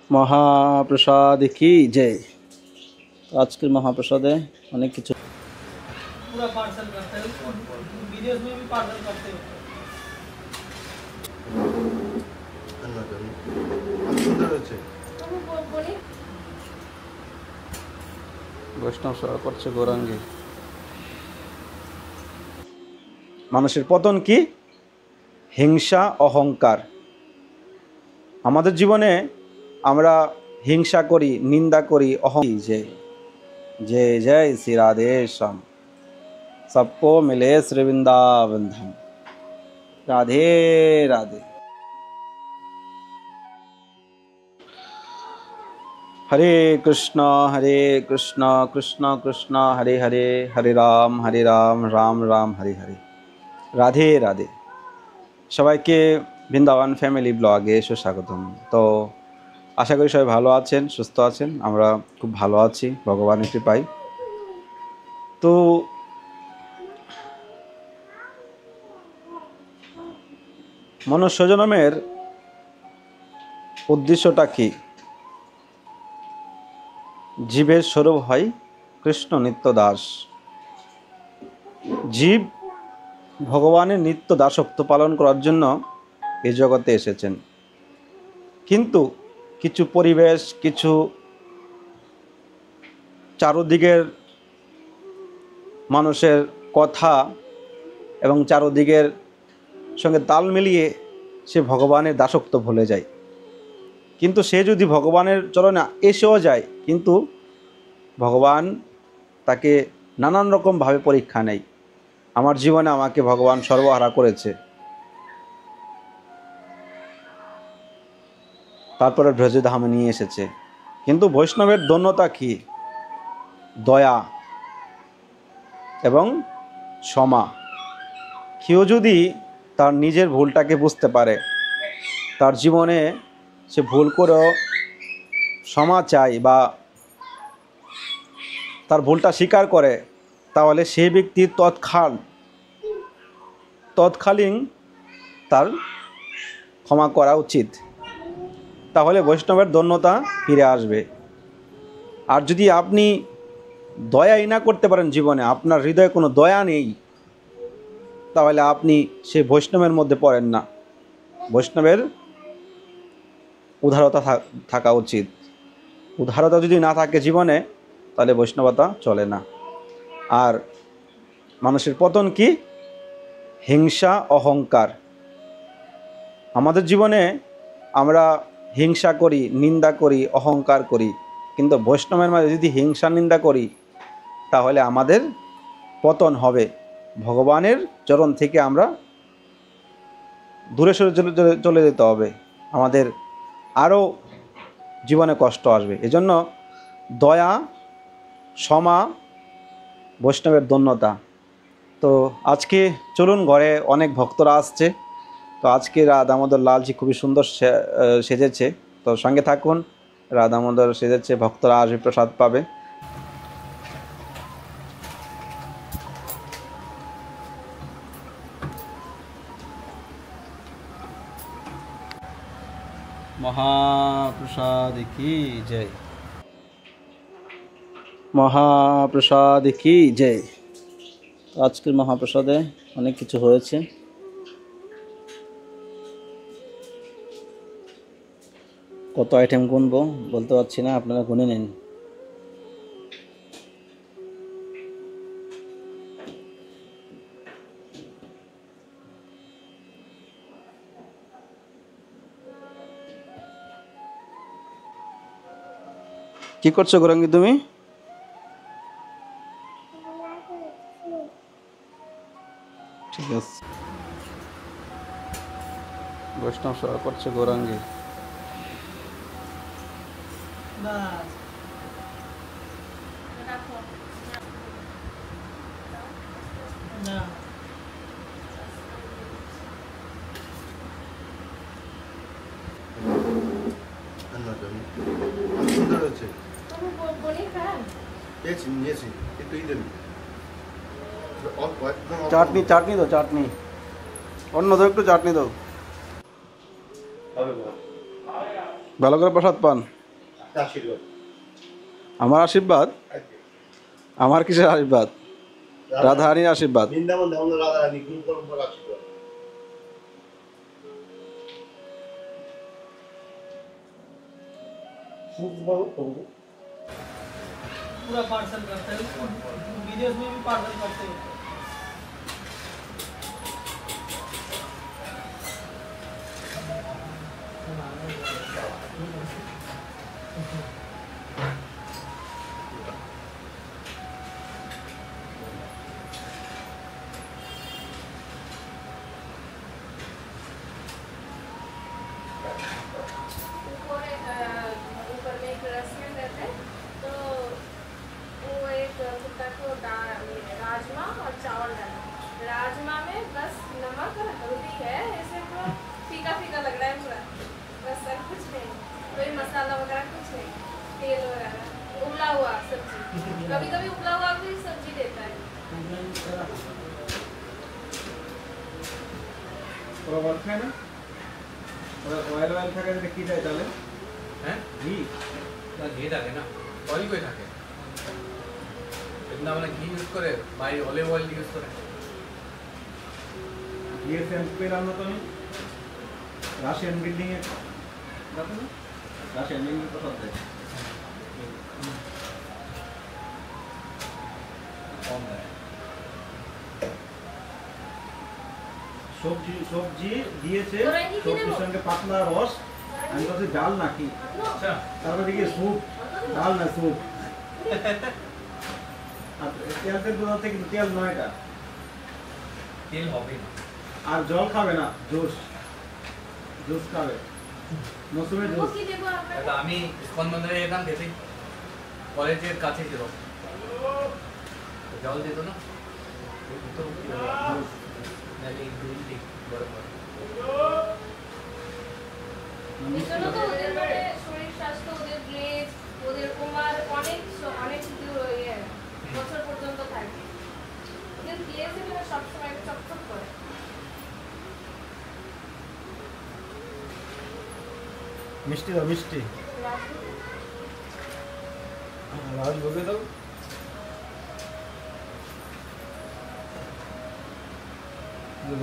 महाप्रसाद की जय। आज के महाप्रसाद है अनेक किछु पूरा पार्सल करते हैं, विदेश में भी पार्सल करते हैं। বৈষ্ণব সেবা করছে গৌরাঙ্গী। মানুষের পতন কি? হিংসা, অহংকার। আমাদের জীবনে আমরা হিংসা করি, নিন্দা করি, जय जय जय श्री राधे श्याम, सबको मिले श्री वृंदावन धाम। राधे राधे। हरे कृष्णा कृष्ण कृष्ण हरे हरे, हरे राम राम राम हरे हरे। राधे राधे। সবাইকে বৃন্দাবন ফ্যামিলি ব্লগে সুস্বাগতম। তো আশা করি সবাই ভালো আছেন, সুস্থ আছেন। আমরা খুব ভালো আছি ভগবানের কৃপায়। তো মনুষ্য জন্মের উদ্দেশ্যটা কি? জীবের স্বরূপ হয় কৃষ্ণ নিত্য দাস। জীব ভগবানের নিত্য দাসত্ব পালন করার জন্য এই জগতে এসেছেন। কিন্তু কিছু পরিবেশ, কিছু চারদিকের মানুষের কথা এবং চারদিকের সঙ্গে তাল মিলিয়ে সে ভগবানের দাসত্ব ভুলে যায়। কিন্তু সে যদি ভগবানের চরণে এসেও যায়, কিন্তু ভগবান তাকে নানান রকমভাবে পরীক্ষা নেয়। আমার জীবনে আমাকে ভগবান সর্বহারা করেছে, তারপরে ব্রজধামে নিয়ে এসেছে। কিন্তু বৈষ্ণবের ধন্যতা কি? দয়া এবং ক্ষমা। কেউ যদি তার নিজের ভুলটাকে বুঝতে পারে, তার জীবনে সে ভুল করেও ক্ষমা চায় বা তার ভুলটা স্বীকার করে, তাহলে সেই ব্যক্তি তৎকালীন তার ক্ষমা করা উচিত। তাহলে বৈষ্ণবের ধন্যতা ফিরে আসবে। আর যদি আপনি দয়াই না করতে পারেন, জীবনে আপনার হৃদয়ে কোনো দয়া নেই, তাহলে আপনি সেই বৈষ্ণবের মধ্যে পড়েন না। বৈষ্ণবের উদারতা থাকা উচিত। উদারতা যদি না থাকে জীবনে, তাহলে বৈষ্ণবতা চলে না। আর মানুষের পতন কি? হিংসা, অহংকার। আমাদের জীবনে আমরা হিংসা করি, নিন্দা করি, অহংকার করি। কিন্তু বৈষ্ণবের মাঝে যদি হিংসা নিন্দা করি, তাহলে আমাদের পতন হবে। ভগবানের চরণ থেকে আমরা দূরে সরে চলে যেতে হবে। আমাদের আরও জীবনে কষ্ট আসবে। এজন্য দয়া, ক্ষমা বৈষ্ণবের ধন্যতা। তো আজকে চলুন, ঘরে অনেক ভক্তরা আসছে। তো আজকে রাধামোদর লালজি খুবই সুন্দর সেজেছে। তো সঙ্গে থাকুন, রাধামোদর সেজেছে, ভক্তরা আসবে, প্রসাদ পাবে। महाप्रसाद की जय। महाप्रसाद की जय। আজকের মহাপ্রসাদে অনেক কিছু হয়েছে। কত আইটেম গুনবো বলতে পারছি না, আপনারা গুনে নিন। কি করছো গৌরাঙ্গী তুমি? ঠিক আছে, বৈষ্ণব সেবা করছে গৌরাঙ্গী। চাটনি চাটনি দাও, চাটনি অন্য দাও, একটু চাটনি দাও। ভালো করে প্রসাদ পান। আশীর্বাদ আমার আশীর্বাদ? আমার কিসের আশীর্বাদ? রাধারানীর আশীর্বাদ। বৃন্দাবন ধাম রাধারানী গুরু পরম্পরা আশীর্বাদ। पूरा पार्सल करते हैं, विदेश में भी पार्सल करते हैं। ऊपर में एक रेस्टोरेंट रहता है, तो वो एक कुत्ता को राजमा और चावल डाला। राजमा में बस नमक और हल्दी है, ऐसे पूरा फीका फीका लग रहा है पूरा, बस और कुछ नहीं, कोई मसाला वगैरह कुछ नहीं, तेल वगैरह, उबला हुआ सब्जी, कभी कभी उबला हुआ भी सब्जी देता है। ওরা ভাত খায় না? ওরা অয়েল অয়েল থাকে যেটা কি দেয় তাহলে? হ্যাঁ ঘি? না ঘি থাকে না, অয়েল করে থাকে। বৃন্দাবনে ঘি ইউজ করে, বাইরে অলিভ অয়েল ইউজ করে। ঘিয়ের শ্যাম্পু পেলাম না তুমি? রাশিয়ান বিল্ডিং এ দেখো না? রাশিয়ান বিল্ডিং প্রসাদ দেয়। কম দেয়। সবজি সবজি দিয়েছে, তোরা কি কিনে সবজির নেবো? সঙ্গে পাতলা রস। আমি বলছি ডাল নাকি? আচ্ছা তারপরে দেখি স্যুপ, ডাল না স্যুপ। আর তেল বোঝাতে কিন্তু তেল নয় এটা। তেল হবে না। আর জল খাবে না, জুস জুস খাবে, মৌসুমী वो জুস। की देबो আপনাকে? এটা আমি ইস্কন মন্দিরে যেতাম খেতে, কলেজের কাছে ছিল, তো জল দিত না, ওই দিত কি বলে, নাহলে দুধ দিত, বরফ। এই জন্য তো ওদের মানে শরীর স্বাস্থ্য, ওদের গ্লেজ, ওদের উমার অনেক অনেক ইয়ে বছর পর্যন্ত থাকে। ওদের গ্লেজ এগুলো সবসময় চকচক করে। মিষ্টি দাও, মিষ্টি রাজ ভোগে দাও।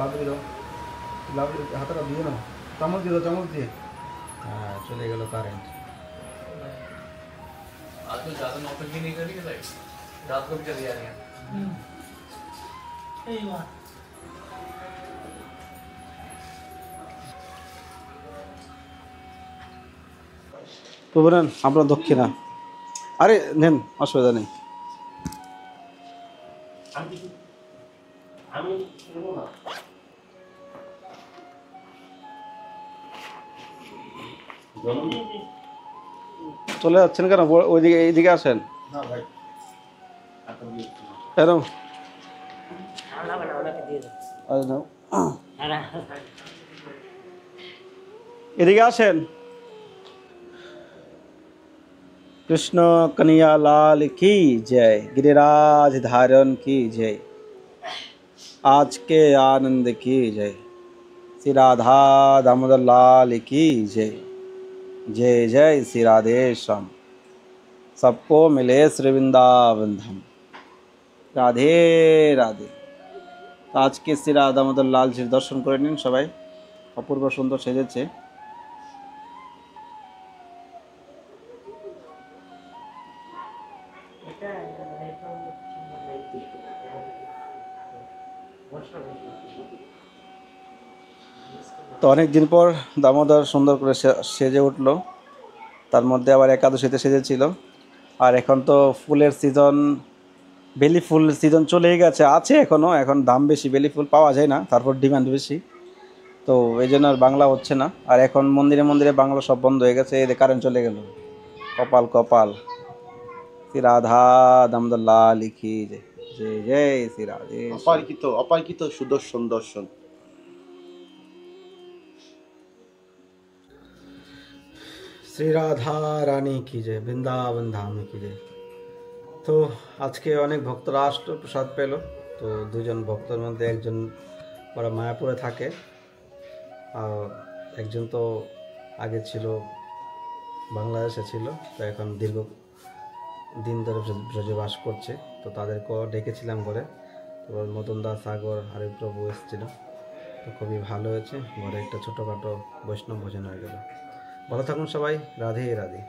লাবড়ি দাও, লাবড়ি হাতটা দিয়ে নাও, চামচ দিয়ে দাও, চামচ দিয়ে। হ্যাঁ, চলে গেল কারেন্ট। आज तो ज्यादा नौटंकी नहीं करी है, रात को भी चली जा रही है। यही बात। প্রভু নেন আপনার দক্ষিণা। আরে নেন, অসুবিধা নেই। আমি নেবো না। চলে যাচ্ছেন কেন? ওইদিকে এইদিকে আসেন। না ভাই, এরম আরে নাও। এদিকে আসেন। कृष्ण कन्हैया लाल की जय, गिरिराज धारण की जय, आज के आनंद की जय, श्री राधा दामोदर लाल की जय, जय जय श्री राधेश्याम, सबको मिले श्री वृंदावन धाम, राधे राधे। আজকে শ্রী রাধা দামোদর লালজির দর্শন করে নিন সবাই, অপূর্ব সুন্দর সেজেছে। তো অনেক দিন পর দামোদর সুন্দর করে সেজে উঠলো, তার মধ্যে আবার একাদশীতে সেজেছিল। আর এখন তো ফুলের সিজন, বেলি ফুল সিজন চলেই গেছে, আছে এখনও, এখন দাম বেশি, বেলি ফুল পাওয়া যায় না, তারপর ডিমান্ড বেশি, তো এই জন্য আর বাংলা হচ্ছে না। আর এখন মন্দিরে মন্দিরে বাংলা সব বন্ধ হয়ে গেছে, এই কারেন্ট চলে গেল। কপাল কপাল। শ্রী রাধা দামোদর লাল কি জয়, জয় জয় শ্রী রাধে। অপারকিত অপারকিত সুদর্শন দর্শন। শ্রী রাধা রানী কি জয়, বৃন্দাবন ধাম কি জয়। তো আজকে অনেক ভক্তরা আসলো, প্রসাদ পেল। তো দুজন ভক্তের মধ্যে একজন ওরা মায়াপুরে থাকে, আর একজন তো আগে ছিল বাংলাদেশে ছিল, তো এখন দীর্ঘ দিন ধরে ব্রজে বাস করছে। তো তাদেরকেও ডেকেছিলাম ঘরে, তো মদন দা, সাগর, আরিফ প্রভু এসেছিল। তো খুবই ভালো হয়েছে, ঘরে একটা ছোটোখাটো বৈষ্ণব ভোজন হয়ে গেল। ভালো থাকুন সবাই, রাধে রাধে।